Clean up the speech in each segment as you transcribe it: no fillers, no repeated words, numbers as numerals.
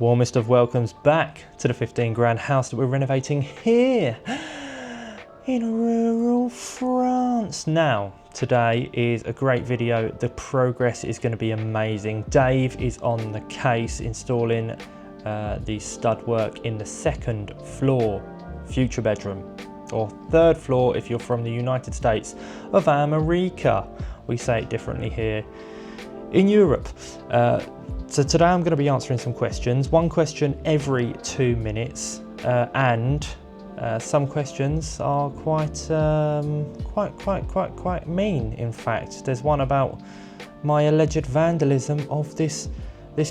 Warmest of welcomes back to the 15 grand house that we're renovating here in rural France. Now, today is a great video. The progress is going to be amazing. Dave is on the case installing the stud work in the second floor future bedroom, or third floor if you're from the United States of America. We say it differently here in Europe. So today I'm going to be answering some questions. One question every 2 minutes, and some questions are quite mean. In fact, there's one about my alleged vandalism of this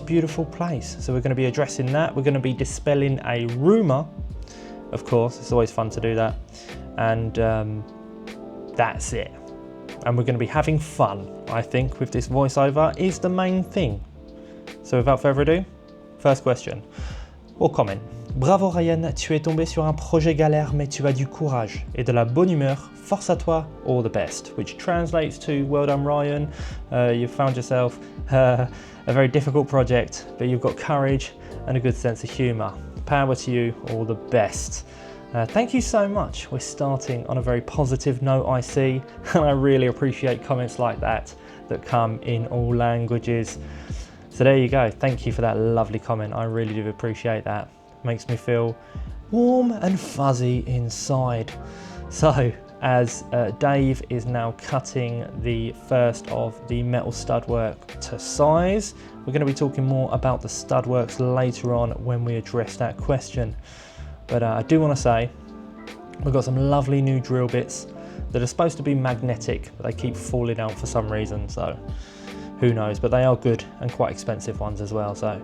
beautiful place. So we're going to be addressing that. We're going to be dispelling a rumor. Of course, it's always fun to do that, and that's it. And we're going to be having fun, I think, with this voiceover is the main thing. So without further ado, first question or comment. Bravo Ryan, tu es tombé sur un projet galère, mais tu as du courage et de la bonne humeur. Force à toi, all the best. Which translates to, well done Ryan, you've found yourself a very difficult project, but you've got courage and a good sense of humour. Power to you, all the best. Thank you so much. We're starting on a very positive note, I see, and I really appreciate comments like that come in all languages. So there you go. Thank you for that lovely comment. I really do appreciate that. Makes me feel warm and fuzzy inside. So as Dave is now cutting the first of the metal stud work to size, we're going to be talking more about the stud works later on when we address that question. But I do want to say we've got some lovely new drill bits that are supposed to be magnetic, but they keep falling out for some reason, so who knows, but they are good and quite expensive ones as well. So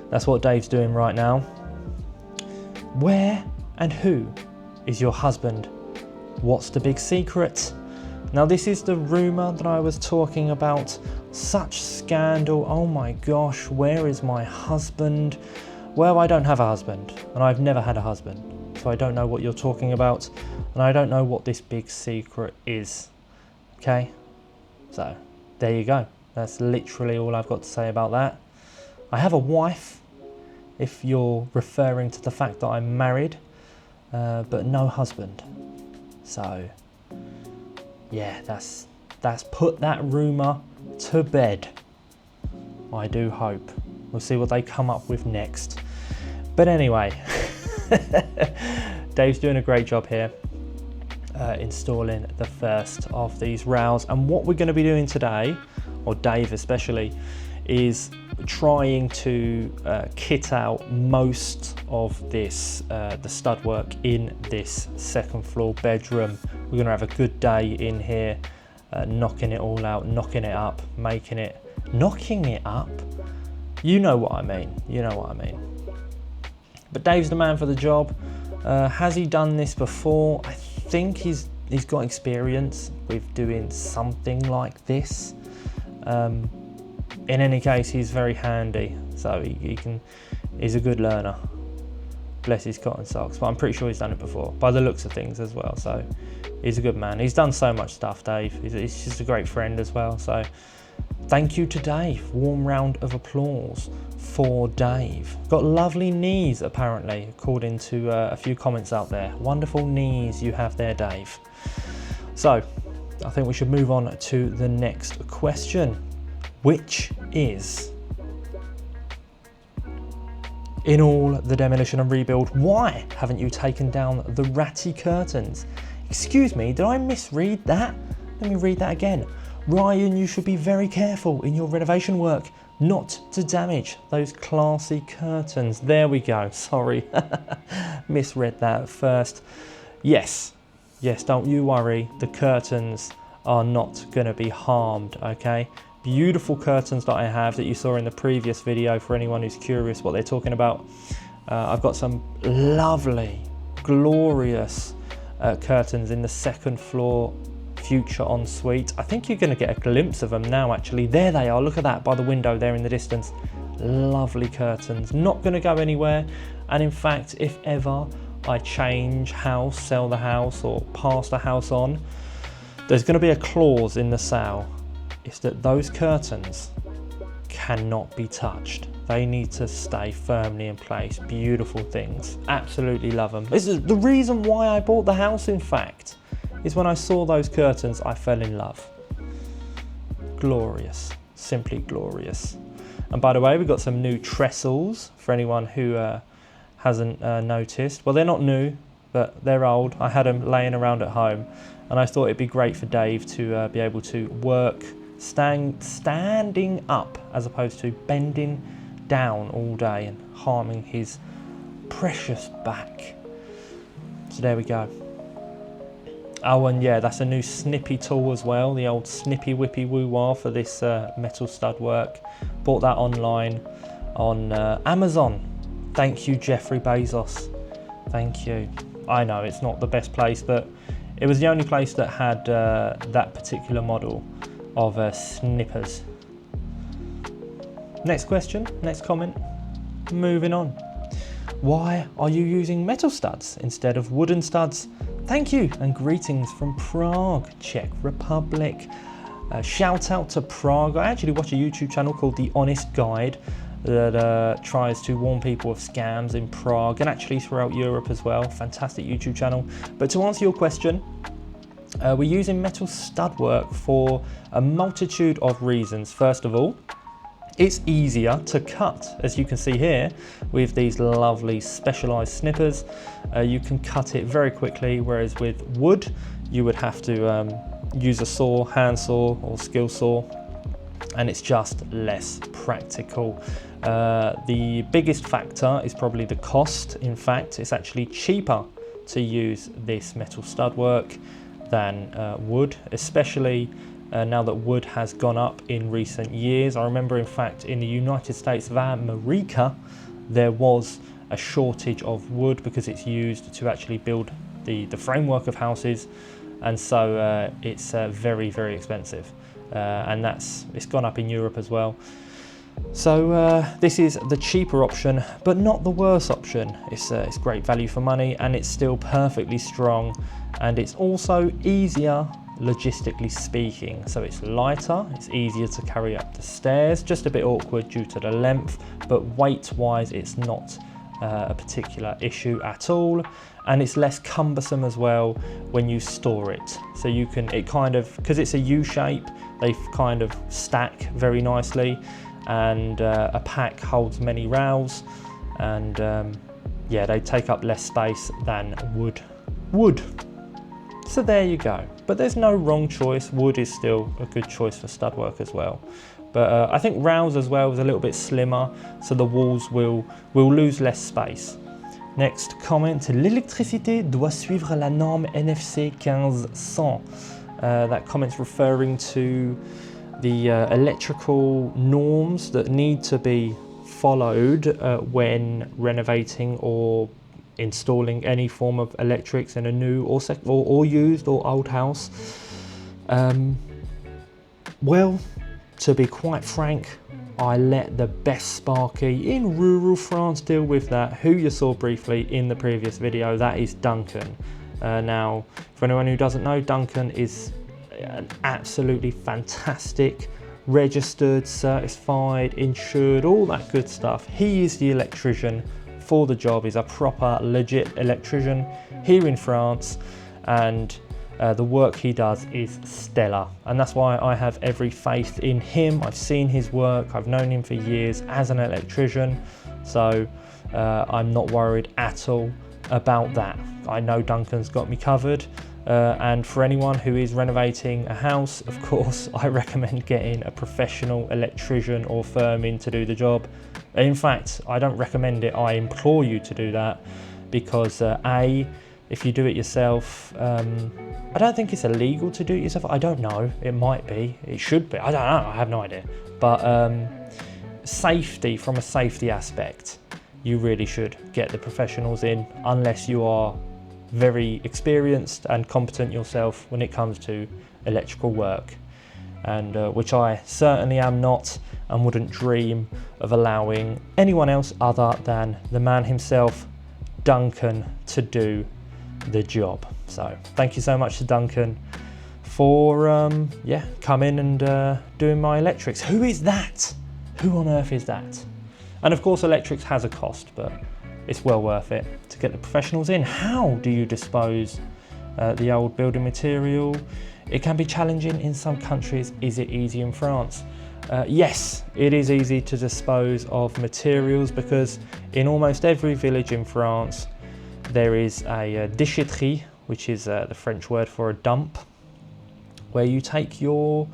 that's what Dave's doing right now. Where and who is your husband? What's the big secret? Now this is the rumor that I was talking about. Such scandal. Oh my gosh, where is my husband? Well, I don't have a husband, and I've never had a husband, so I don't know what you're talking about, and I don't know what this big secret is. Okay, so there you go. That's literally all I've got to say about that. I have a wife, if you're referring to the fact that I'm married, but no husband. So yeah, that's put that rumor to bed. I do hope. We'll see what they come up with next. But anyway, Dave's doing a great job here installing the first of these rails. And what we're going to be doing today, or Dave especially, is trying to kit out most of this, the stud work in this second floor bedroom. We're going to have a good day in here, knocking it all out, knocking it up, knocking it up. You know what I mean, you know what I mean. But Dave's the man for the job. Has he done this before? I think he's got experience with doing something like this. In any case, he's very handy, so he's a good learner. Bless his cotton socks, but I'm pretty sure he's done it before, by the looks of things as well, so he's a good man. He's done so much stuff, Dave. He's just a great friend as well, so thank you to Dave. Warm round of applause for Dave. Got lovely knees, apparently, according to a few comments out there. Wonderful knees you have there, Dave. So I think we should move on to the next question, which is, in all the demolition and rebuild, why haven't you taken down the ratty curtains? Excuse me, did I misread that? Let me read that again. Ryan, you should be very careful in your renovation work not to damage those classy curtains. There we go, sorry, misread that at first. Yes, don't you worry, the curtains are not going to be harmed, okay? Beautiful curtains that I have that you saw in the previous video, for anyone who's curious what they're talking about. I've got some lovely, glorious curtains in the second floor future ensuite. I think you're going to get a glimpse of them now, actually. There they are, look at that by the window there in the distance. Lovely curtains, not going to go anywhere. And in fact, if ever I change house, sell the house, or pass the house on, there's going to be a clause in the sale. It's that those curtains cannot be touched. They need to stay firmly in place. Beautiful things. Absolutely love them. This is the reason why I bought the house, in fact, is when I saw those curtains, I fell in love. Glorious. Simply glorious. And by the way, we've got some new trestles for anyone who hasn't noticed. Well, they're not new, but they're old. I had them laying around at home, and I thought it'd be great for Dave to be able to work standing up as opposed to bending down all day and harming his precious back. So there we go. Oh, and yeah, that's a new snippy tool as well, the old snippy whippy woo-wah for this metal stud work. Bought that online on Amazon. Thank you, Jeffrey Bezos. Thank you. I know it's not the best place, but it was the only place that had that particular model of snippers. Next question, next comment, moving on. Why are you using metal studs instead of wooden studs? Thank you, and greetings from Prague, Czech Republic. Shout out to Prague. I actually watch a YouTube channel called The Honest Guide that tries to warn people of scams in Prague and actually throughout Europe as well. Fantastic YouTube channel. But to answer your question, we're using metal stud work for a multitude of reasons. First of all, it's easier to cut, as you can see here with these lovely specialized snippers. You can cut it very quickly, whereas with wood you would have to use a saw, hand saw or skill saw, and it's just less practical. The biggest factor is probably the cost. In fact, it's actually cheaper to use this metal stud work than wood, especially now that wood has gone up in recent years. I remember, in fact, in the United States of America, there was a shortage of wood because it's used to actually build the framework of houses, and so it's very, very expensive, and it's gone up in Europe as well. So this is the cheaper option, but not the worst option. It's great value for money, and it's still perfectly strong, and it's also easier logistically speaking. So it's lighter, it's easier to carry up the stairs, just a bit awkward due to the length, but weight wise it's not a particular issue at all, and it's less cumbersome as well when you store it. So you can, because it's a U shape, they kind of stack very nicely, and a pack holds many rails, and yeah, they take up less space than wood. So there you go. But there's no wrong choice. Wood is still a good choice for stud work as well. But I think rails as well is a little bit slimmer, so the walls will lose less space. Next comment, l'électricité doit suivre la norme NFC 1500. That comment's referring to the electrical norms that need to be followed when renovating or installing any form of electrics in a new or used or old house. Well, to be quite frank, I let the best sparky in rural France deal with that, who you saw briefly in the previous video. That is Duncan. Now, for anyone who doesn't know, Duncan is an absolutely fantastic, registered, certified, insured, all that good stuff. He is the electrician for the job. He's a proper legit electrician here in France, and the work he does is stellar, and that's why I have every faith in him. I've seen his work, I've known him for years as an electrician, so I'm not worried at all about that. I know Duncan's got me covered, and for anyone who is renovating a house, of course, I recommend getting a professional electrician or firm in to do the job. In fact, I don't recommend it, I implore you to do that, because if you do it yourself, I don't think it's illegal to do it yourself. I don't know, it might be, it should be, I don't know, I have no idea. But safety, from a safety aspect, you really should get the professionals in, unless you are very experienced and competent yourself when it comes to electrical work, and which I certainly am not, and wouldn't dream of allowing anyone else other than the man himself, Duncan, to do the job. So thank you so much to Duncan for coming and doing my electrics. Who is that? Who on earth is that? And of course electrics has a cost, but it's well worth it to get the professionals in. How do you dispose the old building material? It can be challenging in some countries. Is it easy in France? Yes, it is easy to dispose of materials, because in almost every village in France there is a déchetterie, which is the French word for a dump, where you take your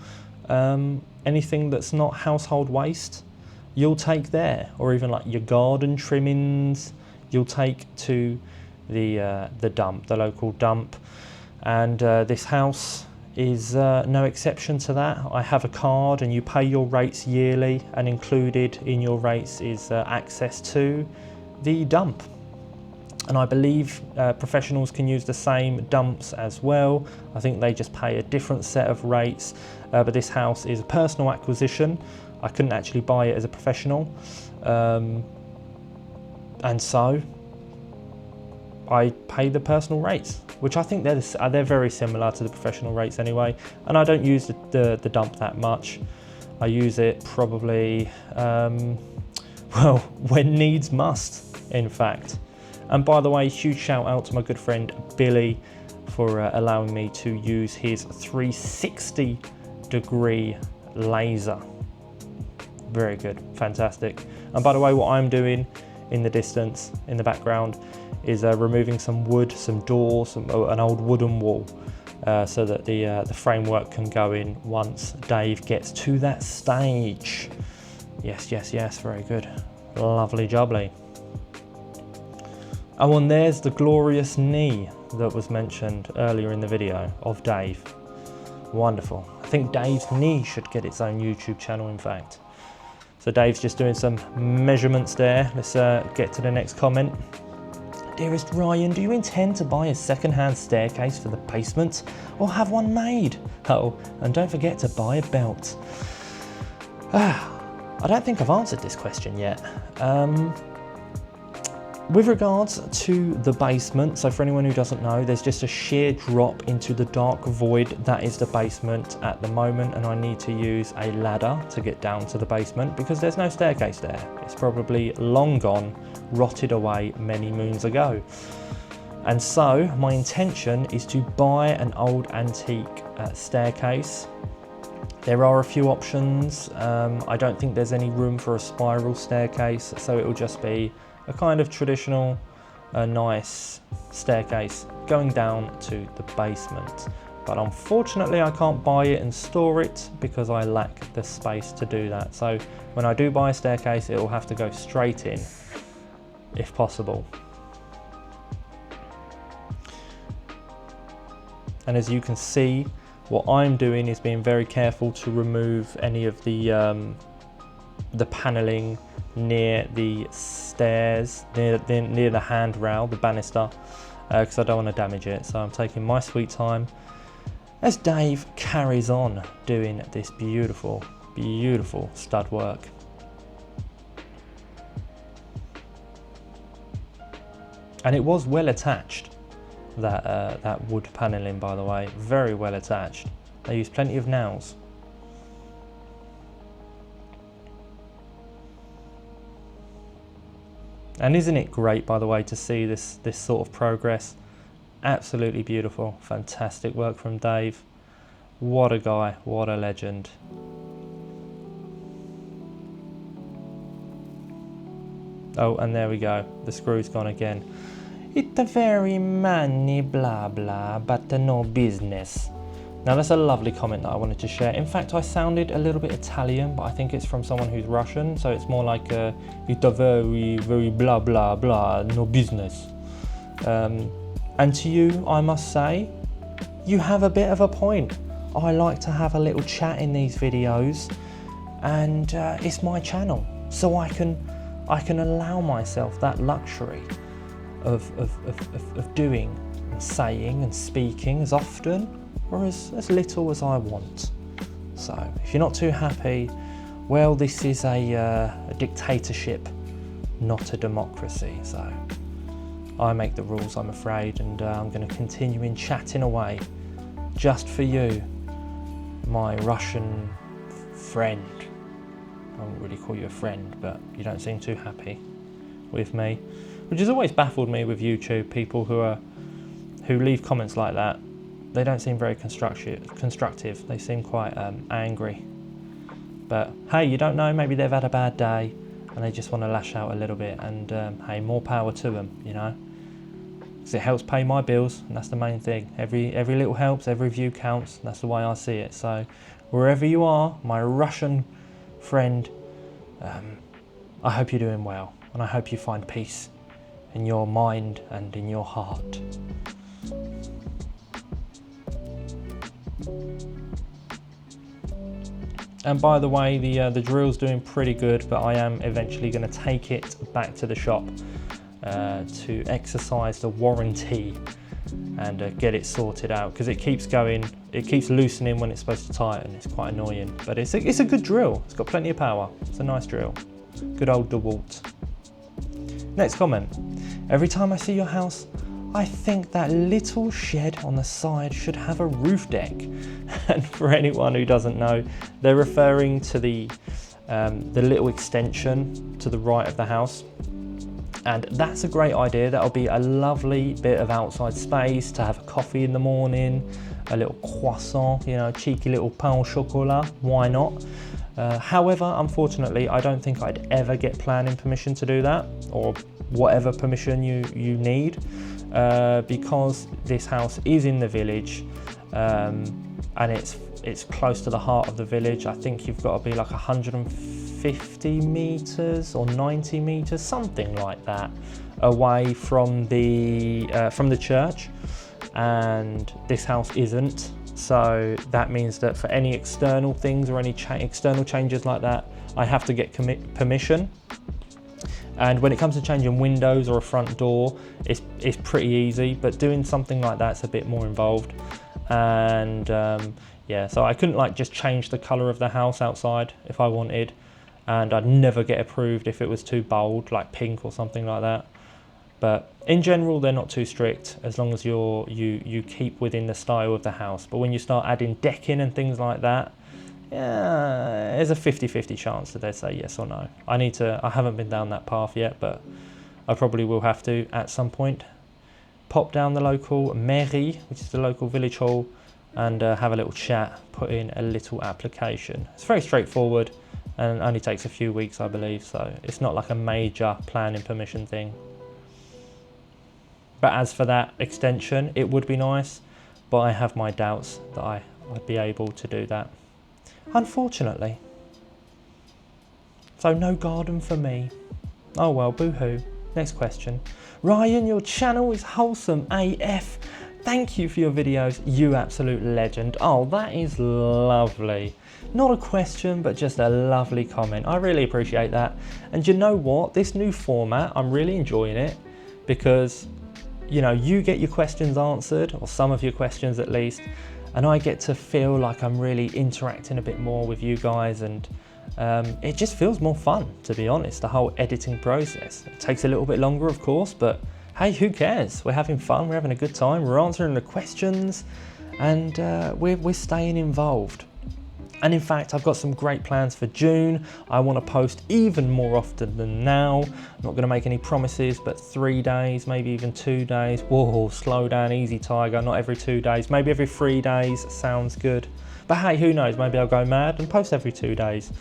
anything that's not household waste, you'll take there, or even like your garden trimmings, you'll take to the dump, the local dump. And this house is no exception to that. I have a card, and you pay your rates yearly, and included in your rates is access to the dump. And I believe professionals can use the same dumps as well. I think they just pay a different set of rates, but this house is a personal acquisition. I couldn't actually buy it as a professional, and so I pay the personal rates, which I think they're very similar to the professional rates anyway. And I don't use the dump that much. I use it probably, well, when needs must, in fact. And by the way, huge shout out to my good friend Billy for allowing me to use his 360-degree laser. Very good, fantastic. And by the way, what I'm doing in the distance, in the background, is removing some wood, some doors, an old wooden wall, so that the framework can go in once Dave gets to that stage. Yes, yes, yes, very good. Lovely jubbly. Oh, and there's the glorious knee that was mentioned earlier in the video of Dave. Wonderful. I think Dave's knee should get its own YouTube channel, in fact. So Dave's just doing some measurements there. Let's get to the next comment. Dearest Ryan, do you intend to buy a second-hand staircase for the basement, or have one made? Oh, and don't forget to buy a belt. I don't think I've answered this question yet. With regards to the basement, so for anyone who doesn't know, there's just a sheer drop into the dark void that is the basement at the moment, and I need to use a ladder to get down to the basement because there's no staircase there. It's probably long gone, rotted away many moons ago. And so my intention is to buy an old antique staircase. There are a few options. I don't think there's any room for a spiral staircase, so it will just be a kind of traditional, nice staircase going down to the basement. But unfortunately I can't buy it and store it because I lack the space to do that. So when I do buy a staircase, it will have to go straight in, if possible. And as you can see, what I'm doing is being very careful to remove any of the paneling near the stairs, near the handrail, the banister, because I don't want to damage it. So I'm taking my sweet time as Dave carries on doing this beautiful, beautiful stud work. And it was well attached, that wood paneling, by the way, very well attached. They used plenty of nails. And isn't it great, by the way, to see this sort of progress? Absolutely beautiful, fantastic work from Dave. What a guy, what a legend. Oh, and there we go, the screw's gone again. It's a very money blah blah, but no business. Now that's a lovely comment that I wanted to share. In fact, I sounded a little bit Italian, but I think it's from someone who's Russian, so it's more like it's a very, very blah blah blah, no business. And to you, I must say, you have a bit of a point. I like to have a little chat in these videos, and it's my channel, so I can allow myself that luxury of doing and saying and speaking as often or as little as I want. So if you're not too happy, well, this is a dictatorship, not a democracy. So I make the rules, I'm afraid, and I'm going to continue in chatting away just for you, my Russian friend. wouldn't really call you a friend, but you don't seem too happy with me, which has always baffled me with YouTube. People who leave comments like that, they don't seem very constructive. They seem quite angry. But hey, you don't know, maybe they've had a bad day and they just want to lash out a little bit, and hey, more power to them, you know, because it helps pay my bills, and that's the main thing. Every little helps, every view counts, and that's the way I see it. So wherever you are, my Russian friend, I hope you're doing well, and I hope you find peace in your mind and in your heart. And by the way, the drill's doing pretty good, but I am eventually going to take it back to the shop to exercise the warranty and get it sorted out, because it keeps going, it keeps loosening when it's supposed to tighten. It's quite annoying, but it's a good drill. It's got plenty of power. It's a nice drill. Good old DeWalt. Next comment. Every time I see your house, I think that little shed on the side should have a roof deck. And for anyone who doesn't know, they're referring to the little extension to the right of the house. And that's a great idea. That'll be a lovely bit of outside space to have a coffee in the morning, a little croissant, you know, a cheeky little pain au chocolat, why not? However, unfortunately, I don't think I'd ever get planning permission to do that, or whatever permission you need, because this house is in the village, and it's close to the heart of the village. I think you've got to be like 150 meters or 90 meters, something like that, away from the church, and this house isn't. So that means that for any external things or any external changes like that, I have to get permission. And when it comes to changing windows or a front door, it's pretty easy, but doing something like that's a bit more involved. And yeah, so I couldn't like just change the color of the house outside if I wanted, and I'd never get approved if it was too bold, like pink or something like that. But in general, they're not too strict as long as you keep within the style of the house. But when you start adding decking and things like that, yeah, there's a 50-50 chance that they say yes or no. I haven't been down that path yet, but I probably will have to at some point. Pop down the local mairie, which is the local village hall, and have a little chat, put in a little application. It's very straightforward and only takes a few weeks, I believe, so it's not like a major planning permission thing. But as for that extension, it would be nice, but I have my doubts that I'd be able to do that, unfortunately. So no garden for me. Oh well, boo-hoo. Next question. Ryan, your channel is wholesome AF. Thank you for your videos, you absolute legend. Oh, that is lovely. Not a question, but just a lovely comment. I really appreciate that. And you know what? This new format, I'm really enjoying it, because you know, you get your questions answered, or some of your questions at least, and I get to feel like I'm really interacting a bit more with you guys, and it just feels more fun, to be honest, the whole editing process. It takes a little bit longer, of course, but hey, who cares? We're having fun, we're having a good time, we're answering the questions, and we're staying involved. And in fact, I've got some great plans for June. I want to post even more often than now. I'm not going to make any promises, but 3 days, maybe even 2 days. Whoa, slow down, easy tiger, not every 2 days, maybe every 3 days, sounds good. But hey, who knows, maybe I'll go mad and post every 2 days.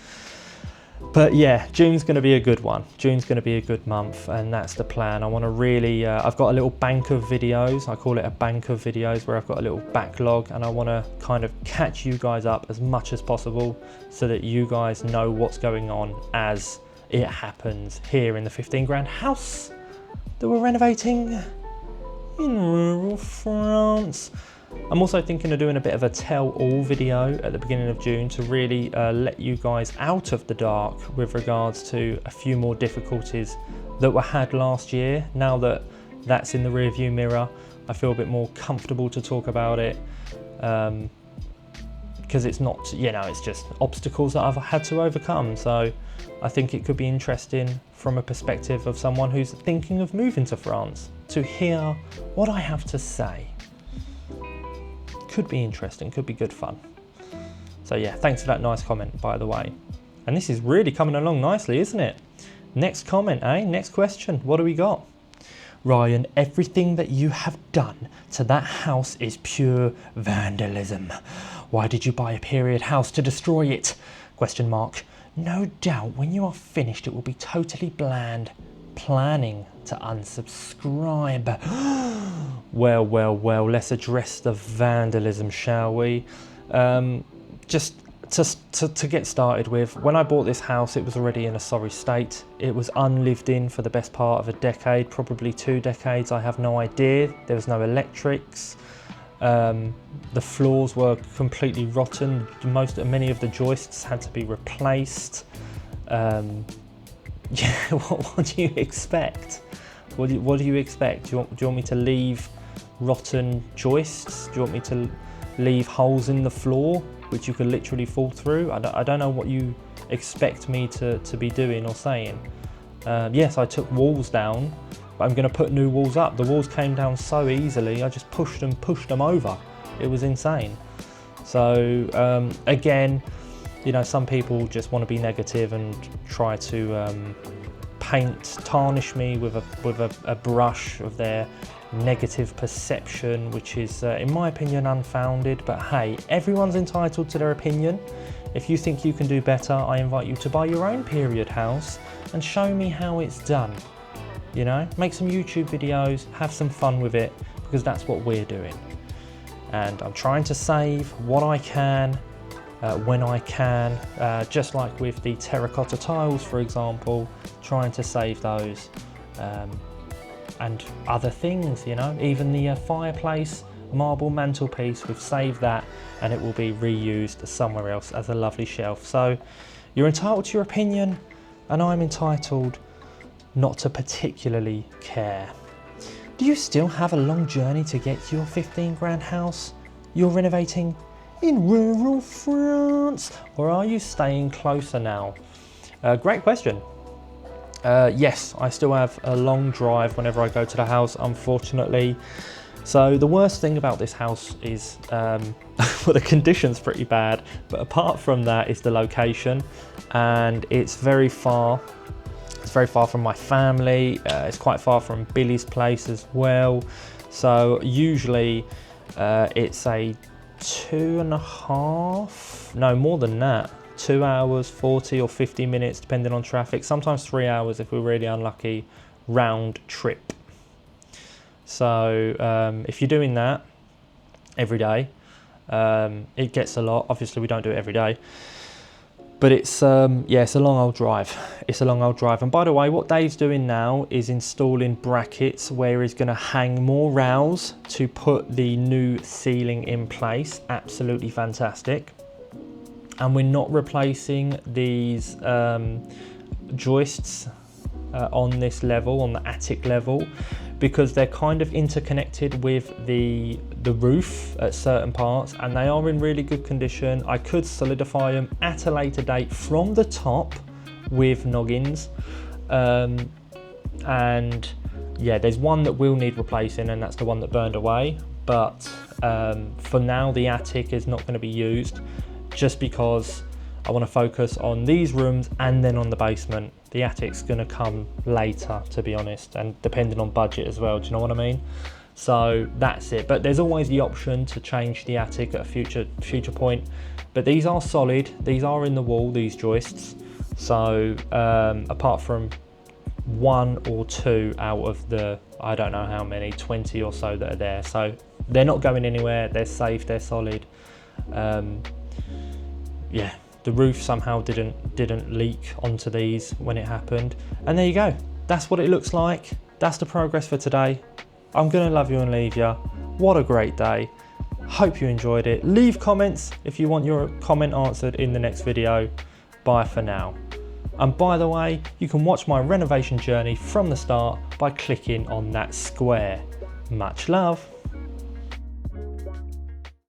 But yeah, June's going to be a good one. June's going to be a good month, and that's the plan. I want to really, I've got a little bank of videos. I call it a bank of videos, where I've got a little backlog, and I want to kind of catch you guys up as much as possible so that you guys know what's going on as it happens here in the 15 grand house that we're renovating in rural France. I'm also thinking of doing a bit of a tell-all video at the beginning of June to really let you guys out of the dark with regards to a few more difficulties that were had last year. Now that that's in the rearview mirror, I feel a bit more comfortable to talk about it, because it's not, you know, it's just obstacles that I've had to overcome. So I think it could be interesting from a perspective of someone who's thinking of moving to France to hear what I have to say. Could be interesting, could be good fun. So yeah, thanks for that nice comment, by the way. And this is really coming along nicely, isn't it? Next comment, eh? Next question. What do we got? Ryan, everything that you have done to that house is pure vandalism. Why did you buy a period house to destroy it? Question mark. No doubt when you are finished it will be totally bland. Planning to unsubscribe. Well, let's address the vandalism, shall we? Just to get started with, when I bought this house it was already in a sorry state. It was unlived in for the best part of a decade, probably 2 decades, I have no idea. There was no electrics. The floors were completely rotten. Many of the joists had to be replaced. Yeah, what do you expect? What do you expect? Do you want me to leave rotten joists? Do you want me to leave holes in the floor which you could literally fall through? I don't know what you expect me to be doing or saying. Yes, I took walls down, but I'm going to put new walls up. The walls came down so easily, I just pushed them over. It was insane. So again, you know, some people just want to be negative and try to tarnish me with a brush of their negative perception, which is in my opinion unfounded. But hey, everyone's entitled to their opinion. If you think you can do better, I invite you to buy your own period house and show me how it's done. You know, make some YouTube videos, have some fun with it, because that's what we're doing. And I'm trying to save what I can when I can, just like with the terracotta tiles, for example, trying to save those. And other things, you know, even the fireplace marble mantelpiece, we've saved that and it will be reused somewhere else as a lovely shelf. So you're entitled to your opinion and I'm entitled not to particularly care. Do you still have a long journey to get to your 15 grand house you're renovating in rural France, or are you staying closer now? Great question. Yes, I still have a long drive whenever I go to the house, unfortunately. So the worst thing about this house is, well, the condition's pretty bad, but apart from that is the location, and it's very far. It's very far from my family. It's quite far from Billy's place as well. So usually it's a 2.5, no more than that, 2 hours, 40 or 50 minutes, depending on traffic, sometimes 3 hours if we're really unlucky, round trip. So if you're doing that every day, it gets a lot. Obviously we don't do it every day, but it's yeah, it's a long old drive. It's a long old drive. And by the way, what Dave's doing now is installing brackets where he's going to hang more rails to put the new ceiling in place. Absolutely fantastic. And we're not replacing these joists on this level, on the attic level, because they're kind of interconnected with the roof at certain parts, and they are in really good condition. I could solidify them at a later date from the top with noggins, and yeah, there's one that will need replacing, and that's the one that burned away. But for now, the attic is not going to be used, just because I want to focus on these rooms and then on the basement. The attic's going to come later, to be honest, and depending on budget as well, do you know what I mean? So that's it. But there's always the option to change the attic at a future point. But these are solid, these are in the wall, these joists. So apart from 1 or 2 out of the, I don't know how many, 20 or so that are there. So they're not going anywhere, they're safe, they're solid. Yeah, the roof somehow didn't leak onto these when it happened. And there you go, that's what it looks like. That's the progress for today. I'm gonna love you and leave you. What a great day. Hope you enjoyed it. Leave comments if you want your comment answered in the next video. Bye for now. And by the way, you can watch my renovation journey from the start by clicking on that square. Much love.